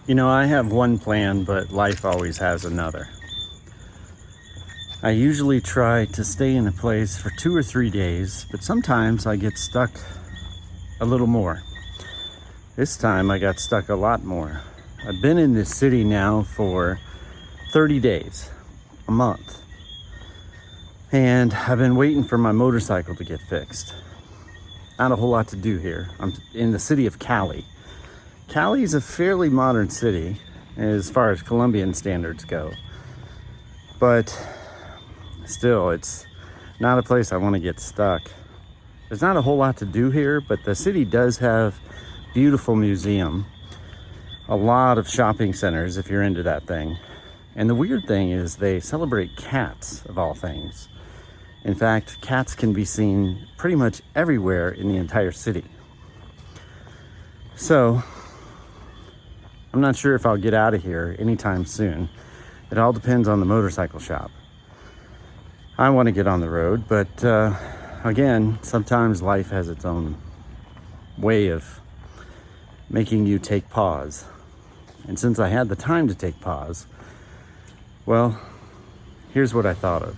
You know, I have one plan, but life always has another. I usually try to stay in a place for 2 or 3 days, but sometimes I get stuck a little more. This time I got stuck a lot more. I've been in this city now for 30 days, a month. And I've been waiting for my motorcycle to get fixed. Not a whole lot to do here. I'm in the city of Cali. Cali is a fairly modern city as far as Colombian standards go. But still, it's not a place I want to get stuck. There's not a whole lot to do here, but the city does have beautiful museum, a lot of shopping centers if you're into that thing. And the weird thing is they celebrate cats, of all things. In fact, cats can be seen pretty much everywhere in the entire city. So, I'm not sure if I'll get out of here anytime soon. It all depends on the motorcycle shop. I want to get on the road, but again, sometimes life has its own way of making you take pause. And since I had the time to take pause, well, here's what I thought of.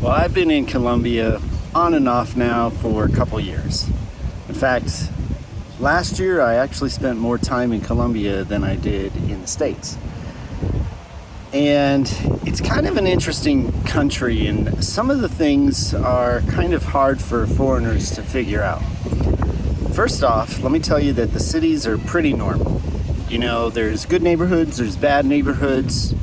Well, I've been in Colombia on and off now for a couple years. In fact, last year I actually spent more time in Colombia than I did in the States. And it's kind of an interesting country, and some of the things are kind of hard for foreigners to figure out. First off, let me tell you that the cities are pretty normal. You know, there's good neighborhoods, there's bad neighborhoods.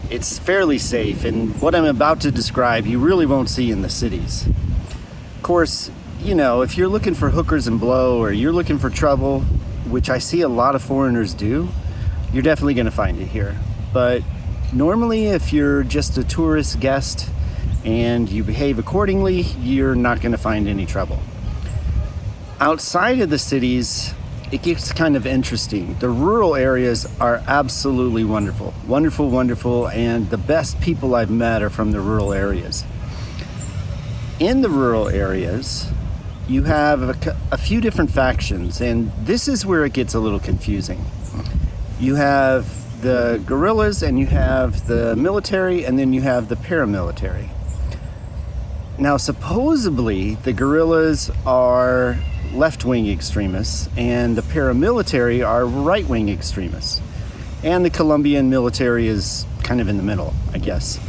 It's fairly safe, and what I'm about to describe you really won't see in the cities. Of course, you know, if you're looking for hookers and blow, or you're looking for trouble, which I see a lot of foreigners do, you're definitely going to find it here. But normally, if you're just a tourist guest and you behave accordingly, you're not going to find any trouble. Outside of the cities, it gets kind of interesting. The rural areas are absolutely wonderful. Wonderful, wonderful, and the best people I've met are from the rural areas. In the rural areas, you have a few different factions, and this is where it gets a little confusing. You have the guerrillas, and you have the military, and then you have the paramilitary. Now, supposedly, the guerrillas are left-wing extremists, and the paramilitary are right-wing extremists. And the Colombian military is kind of in the middle, I guess.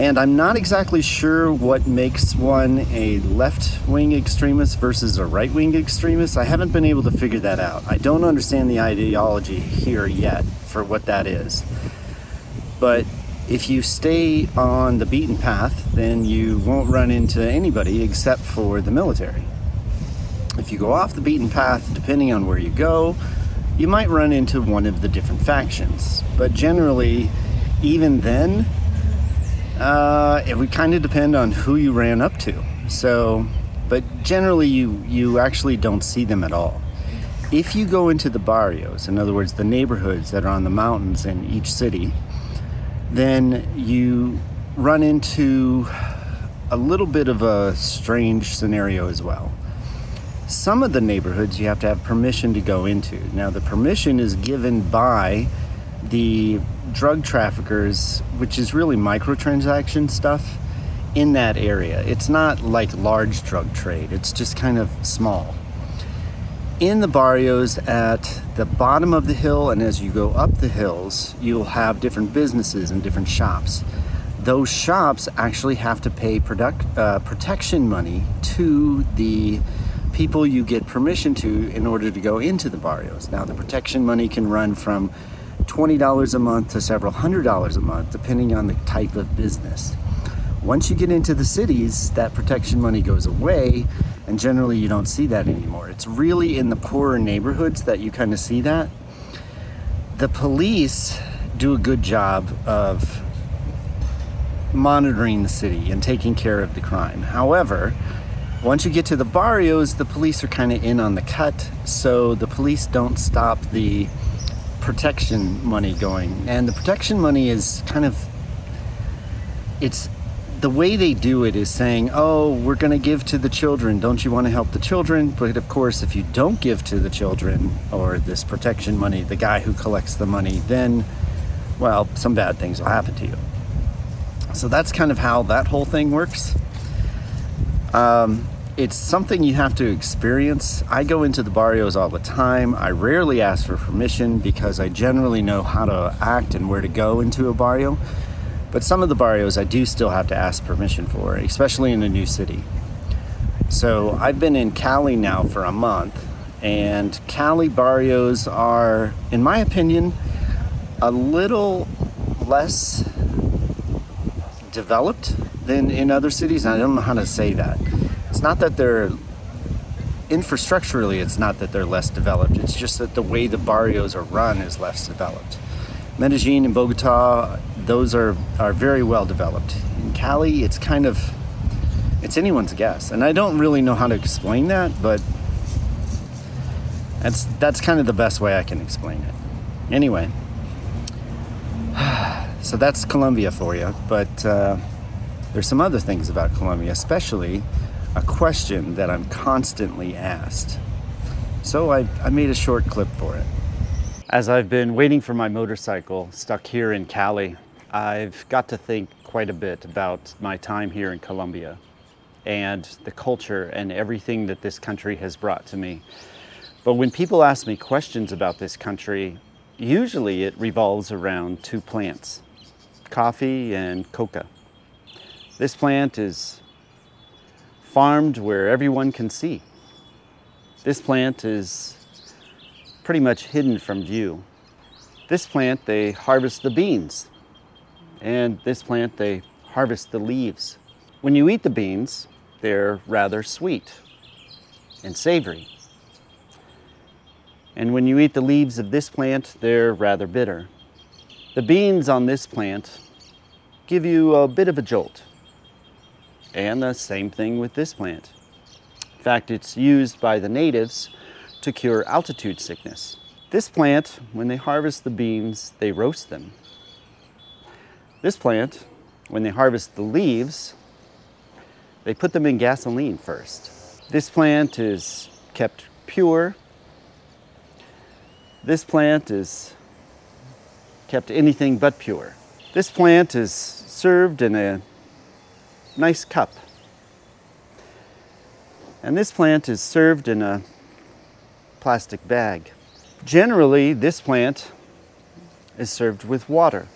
And I'm not exactly sure what makes one a left-wing extremist versus a right-wing extremist. I haven't been able to figure that out. I don't understand the ideology here yet for what that is. But if you stay on the beaten path, then you won't run into anybody except for the military. If you go off the beaten path, depending on where you go, you might run into one of the different factions. But generally, even then, it would kind of depend on who you ran up to. So, but generally you actually don't see them at all. If you go into the barrios, in other words, the neighborhoods that are on the mountains in each city, then you run into a little bit of a strange scenario as well. Some of the neighborhoods you have to have permission to go into. Now, the permission is given by the drug traffickers, which is really microtransaction stuff in that area. It's not like large drug trade, it's just kind of small. In the barrios at the bottom of the hill, and as you go up the hills, you'll have different businesses and different shops. Those shops actually have to pay protection money to the people you get permission to in order to go into the barrios. Now, the protection money can run from $20 a month to several $100s a month, depending on the type of business. Once you get into the cities, that protection money goes away, and generally you don't see that anymore. It's really in the poorer neighborhoods that you kind of see that. The police do a good job of monitoring the city and taking care of the crime. However, once you get to the barrios, the police are kind of in on the cut, so the police don't stop the protection money going. And the protection money is kind of, it's the way they do it is saying, oh, we're going to give to the children. Don't you want to help the children? But of course, if you don't give to the children or this protection money, the guy who collects the money, then, well, some bad things will happen to you. So that's kind of how that whole thing works. It's something you have to experience. I go into the barrios all the time. I rarely ask for permission because I generally know how to act and where to go into a barrio. But some of the barrios I do still have to ask permission for, especially in a new city. So I've been in Cali now for a month, and Cali barrios are, in my opinion, a little less developed than in other cities. I don't know how to say that. It's not that they're infrastructurally, it's not that they're less developed. It's just that the way the barrios are run is less developed. Medellin and Bogota, those are very well developed. In Cali, it's kind of, it's anyone's guess. And I don't really know how to explain that, but that's kind of the best way I can explain it. Anyway, so that's Colombia for you. But there's some other things about Colombia, especially a question that I'm constantly asked. So I made a short clip for it. As I've been waiting for my motorcycle stuck here in Cali, I've got to think quite a bit about my time here in Colombia and the culture and everything that this country has brought to me. But when people ask me questions about this country, usually it revolves around two plants, coffee and coca. This plant is farmed where everyone can see. This plant is pretty much hidden from view. This plant, they harvest the beans, and this plant, they harvest the leaves. When you eat the beans, they're rather sweet and savory. And when you eat the leaves of this plant, they're rather bitter. The beans on this plant give you a bit of a jolt. And the same thing with this plant. In fact, it's used by the natives to cure altitude sickness. This plant, when they harvest the beans, they roast them. This plant, when they harvest the leaves, they put them in gasoline first. This plant is kept pure. This plant is kept anything but pure. This plant is served in a nice cup. And this plant is served in a plastic bag. Generally, this plant is served with water.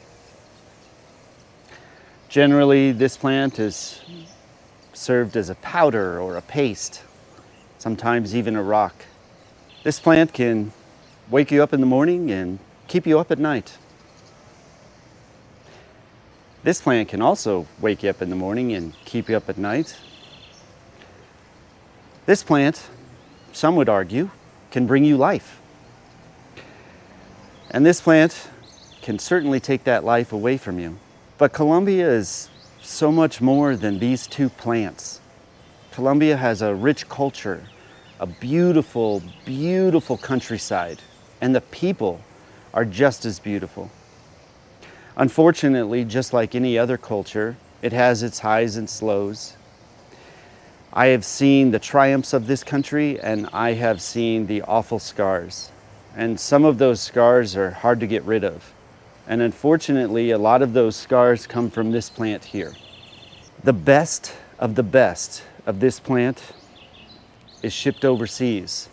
Generally, this plant is served as a powder or a paste, sometimes even a rock. This plant can wake you up in the morning and keep you up at night. This plant can also wake you up in the morning and keep you up at night. This plant, some would argue, can bring you life. And this plant can certainly take that life away from you. But Colombia is so much more than these two plants. Colombia has a rich culture, a beautiful, beautiful countryside, and the people are just as beautiful. Unfortunately, just like any other culture, it has its highs and lows. I have seen the triumphs of this country, and I have seen the awful scars. And some of those scars are hard to get rid of. And unfortunately, a lot of those scars come from this plant here. The best of this plant is shipped overseas.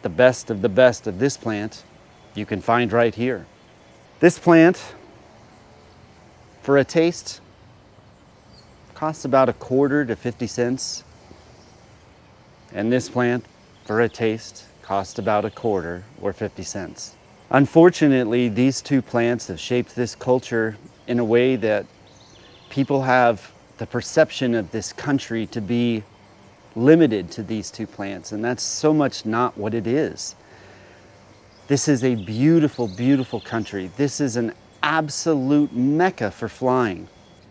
The best of this plant you can find right here. This plant, for a taste, costs about 1/4 to 50 cents. And this plant, for a taste, cost about a quarter or 50 cents. Unfortunately, these two plants have shaped this culture in a way that people have the perception of this country to be limited to these two plants, and that's so much not what it is. This is a beautiful, beautiful country. This is an absolute mecca for flying.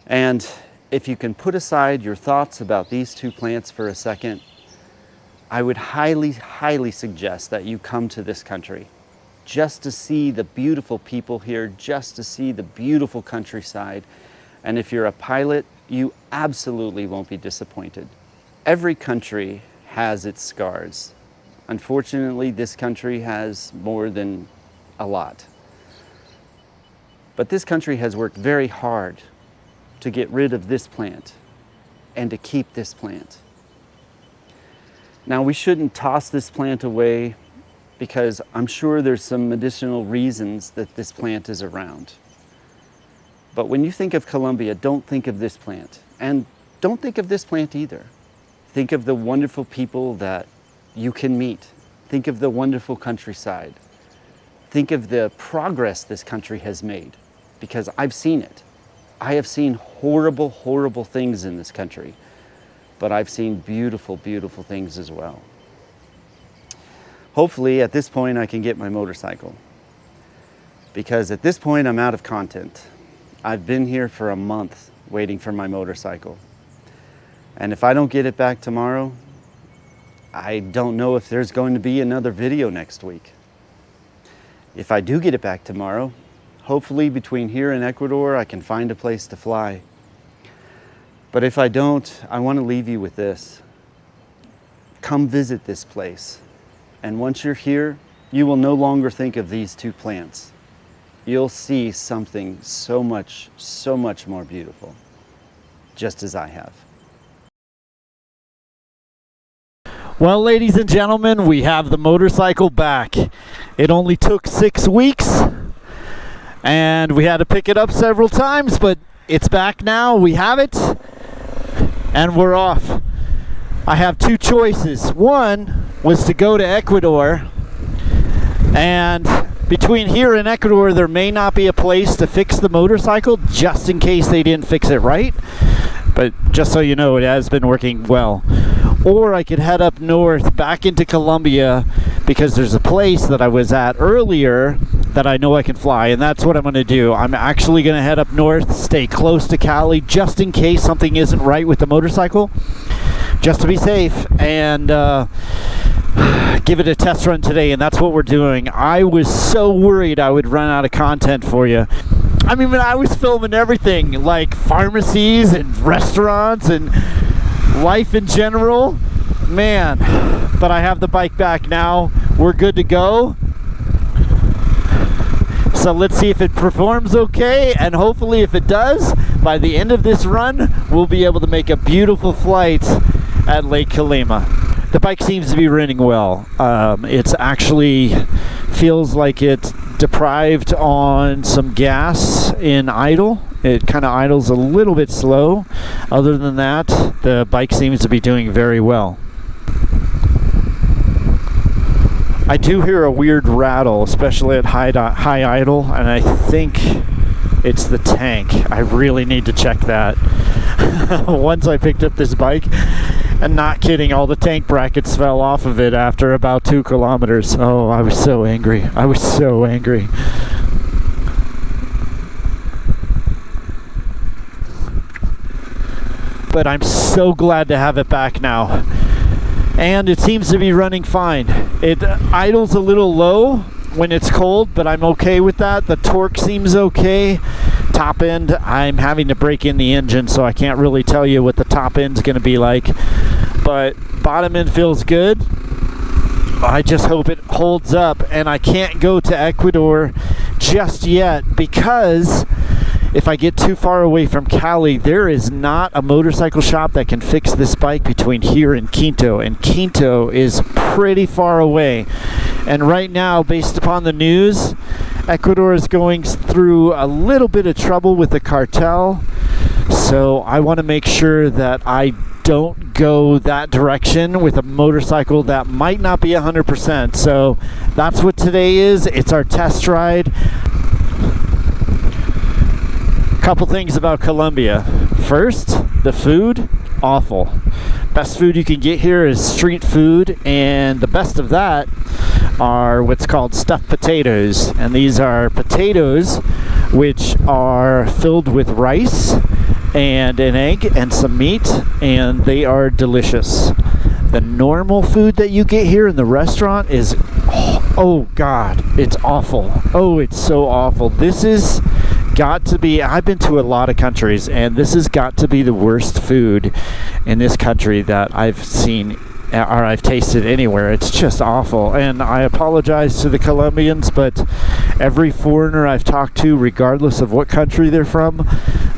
And if you can put aside your thoughts about these two plants for a second, I would highly, highly suggest that you come to this country just to see the beautiful people here, just to see the beautiful countryside. And if you're a pilot, you absolutely won't be disappointed. Every country has its scars. Unfortunately, this country has more than a lot. But this country has worked very hard to get rid of this plant and to keep this plant. Now, we shouldn't toss this plant away because I'm sure there's some additional reasons that this plant is around. But when you think of Colombia, don't think of this plant. And don't think of this plant either. Think of the wonderful people that you can meet. Think of the wonderful countryside. Think of the progress this country has made, because I've seen it. I have seen horrible, horrible things in this country, but I've seen beautiful, beautiful things as well. Hopefully, at this point, I can get my motorcycle, because at this point, I'm out of content. I've been here for a month waiting for my motorcycle. And if I don't get it back tomorrow, I don't know if there's going to be another video next week. If I do get it back tomorrow, hopefully between here and Ecuador, I can find a place to fly. But if I don't, I want to leave you with this. Come visit this place. And once you're here, you will no longer think of these two plants. You'll see something so much more beautiful, just as I have. Well, ladies and gentlemen, we have the motorcycle back. It only took 6 weeks, and we had to pick it up several times, but it's back now. We have it, and we're off. I have two choices. One was to go to Ecuador, and between here and Ecuador, there may not be a place to fix the motorcycle, just in case they didn't fix it right. But just so you know, it has been working well. Or I could head up north back into Colombia, because there's a place that I was at earlier that I know I can fly, and that's what I'm going to do. I'm actually going to head up north, stay close to Cali, just in case something isn't right with the motorcycle, just to be safe, and give it a test run today, and that's what we're doing. I was so worried I would run out of content for you. I mean, I was filming everything, like pharmacies and restaurants and life in general. Man, but I have the bike back now. We're good to go. So let's see if it performs okay, and hopefully if it does, by the end of this run, we'll be able to make a beautiful flight at Lake Calima. The bike seems to be running well. It's actually feels like it's deprived on some gas in idle. It kind of idles a little bit slow. Other than that, the bike seems to be doing very well. I do hear a weird rattle, especially at high idle, and I think it's the tank. I really need to check that. Once I picked up this bike, and not kidding, all the tank brackets fell off of it after about 2 kilometers. Oh, I was so angry. I was so angry. But I'm so glad to have it back now. And it seems to be running fine. It idles a little low when it's cold, but I'm okay with that. The torque seems okay. Top end, I'm having to break in the engine, so I can't really tell you what the top end's going to be like. But bottom end feels good. I just hope it holds up, and I can't go to Ecuador just yet because if I get too far away from Cali, there is not a motorcycle shop that can fix this bike between here and Quito, and Quito is pretty far away. And right now, based upon the news, Ecuador is going through a little bit of trouble with the cartel. So I want to make sure that I don't go that direction with a motorcycle that might not be 100%. So that's what today is. It's our test ride. Couple things about Colombia. First, the food, awful. Best food you can get here is street food, and the best of that are what's called stuffed potatoes. And these are potatoes which are filled with rice and an egg and some meat, and they are delicious. The normal food that you get here in the restaurant is, oh God, it's awful. Oh, it's so awful. This is got to be, I've been to a lot of countries, and this has got to be the worst food in this country that I've seen or I've tasted anywhere. It's just awful, and I apologize to the Colombians, but every foreigner I've talked to, regardless of what country they're from,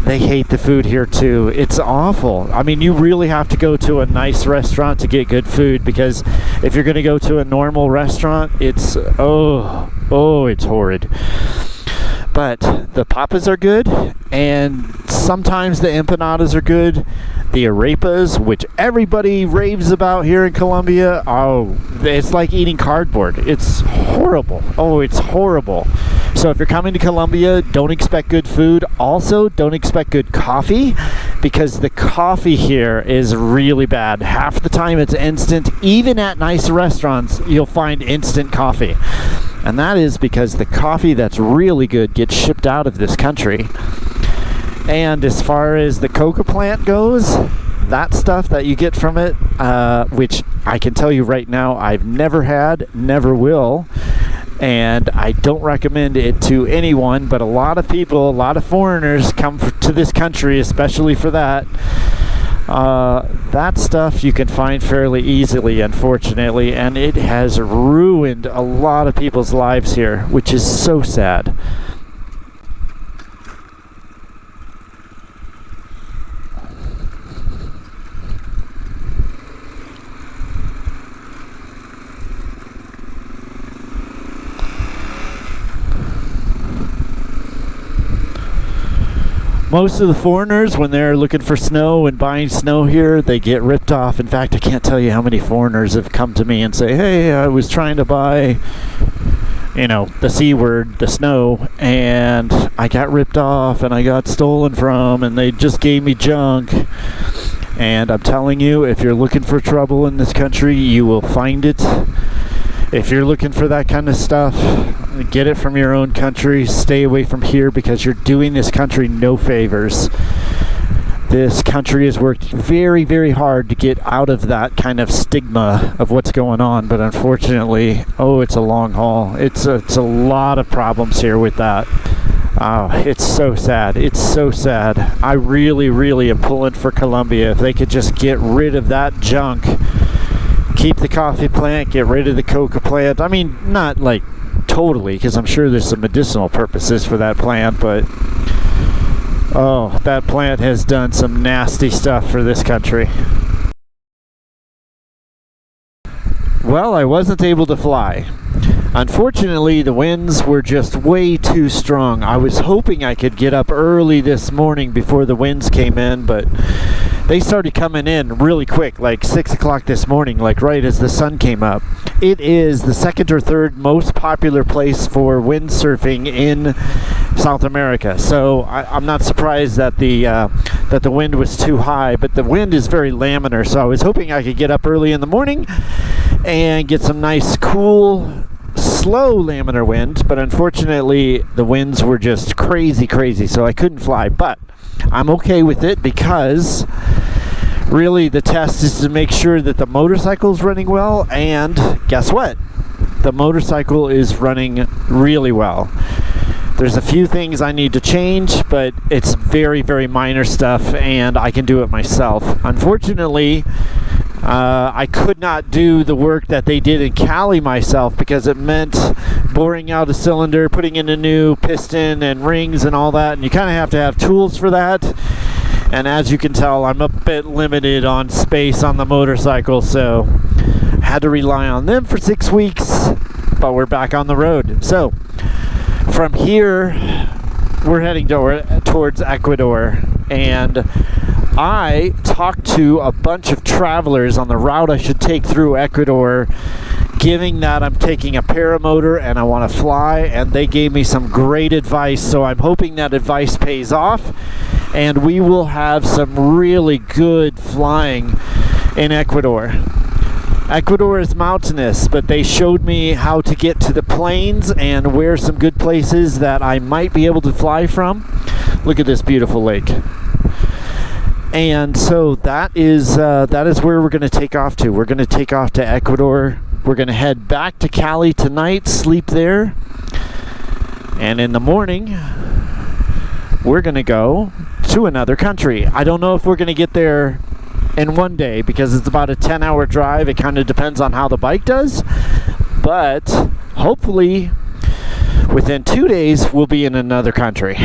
they hate the food here too. It's awful. I mean, you really have to go to a nice restaurant to get good food, because if you're going to go to a normal restaurant, it's it's horrid. But the papas are good, and sometimes the empanadas are good. The arepas, which everybody raves about here in Colombia, it's like eating cardboard. It's horrible. Oh, it's horrible. So if you're coming to Colombia, don't expect good food. Also, don't expect good coffee, because the coffee here is really bad. Half the time it's instant. Even at nice restaurants, you'll find instant coffee. And that is because the coffee that's really good gets shipped out of this country. And as far as the coca plant goes, that stuff that you get from it, which I can tell you right now, I've never had, never will, and I don't recommend it to anyone, but a lot of people, a lot of foreigners come to this country especially for that. That stuff you can find fairly easily, unfortunately, and it has ruined a lot of people's lives here, which is so sad. Most of the foreigners, when they're looking for snow and buying snow here, they get ripped off. In fact, I can't tell you how many foreigners have come to me and say, hey, I was trying to buy, the C word, the snow, and I got ripped off and I got stolen from, and they just gave me junk. And I'm telling you, if you're looking for trouble in this country, you will find it. If you're looking for that kind of stuff, get it from your own country. Stay away from here, because you're doing this country no favors. This country has worked very, very hard to get out of that kind of stigma of what's going on, but unfortunately, it's a long haul. It's a lot of problems here with that. It's so sad. It's so sad. I really, really am pulling for Colombia. If they could just get rid of that junk, keep the coffee plant, get rid of the coca plant. I mean, not like totally, because I'm sure there's some medicinal purposes for that plant, but that plant has done some nasty stuff for this country. Well, I wasn't able to fly. Unfortunately, the winds were just way too strong. I was hoping I could get up early this morning before the winds came in, but they started coming in really quick, like 6 o'clock this morning, like right as the sun came up. It is the second or third most popular place for windsurfing in South America. So I'm not surprised that the wind was too high, but the wind is very laminar. So I was hoping I could get up early in the morning and get some nice, cool, slow laminar wind, but unfortunately the winds were just crazy, so I couldn't fly. But I'm okay with it, because really the test is to make sure that the motorcycle is running well, and guess what? The motorcycle is running really well. There's a few things I need to change, but it's very, very minor stuff, and I can do it myself. Unfortunately, I could not do the work that they did in Cali myself, because it meant boring out a cylinder, putting in a new piston and rings and all that, and you kind of have to have tools for that. And as you can tell, I'm a bit limited on space on the motorcycle, so I had to rely on them for 6 weeks, but we're back on the road. So from here, we're heading towards Ecuador, and I talked to a bunch of travelers on the route I should take through Ecuador, giving that I'm taking a paramotor and I want to fly, and they gave me some great advice, so I'm hoping that advice pays off and we will have some really good flying in Ecuador. Ecuador is mountainous, but they showed me how to get to the plains and where some good places that I might be able to fly from. Look at this beautiful lake. And so that is where we're going to take off to. We're going to take off to Ecuador. We're going to head back to Cali tonight, sleep there, and in the morning we're going to go to another country. I don't know if we're going to get there in one day because it's about a 10-hour drive. It kind of depends on how the bike does, but hopefully within 2 days we'll be in another country.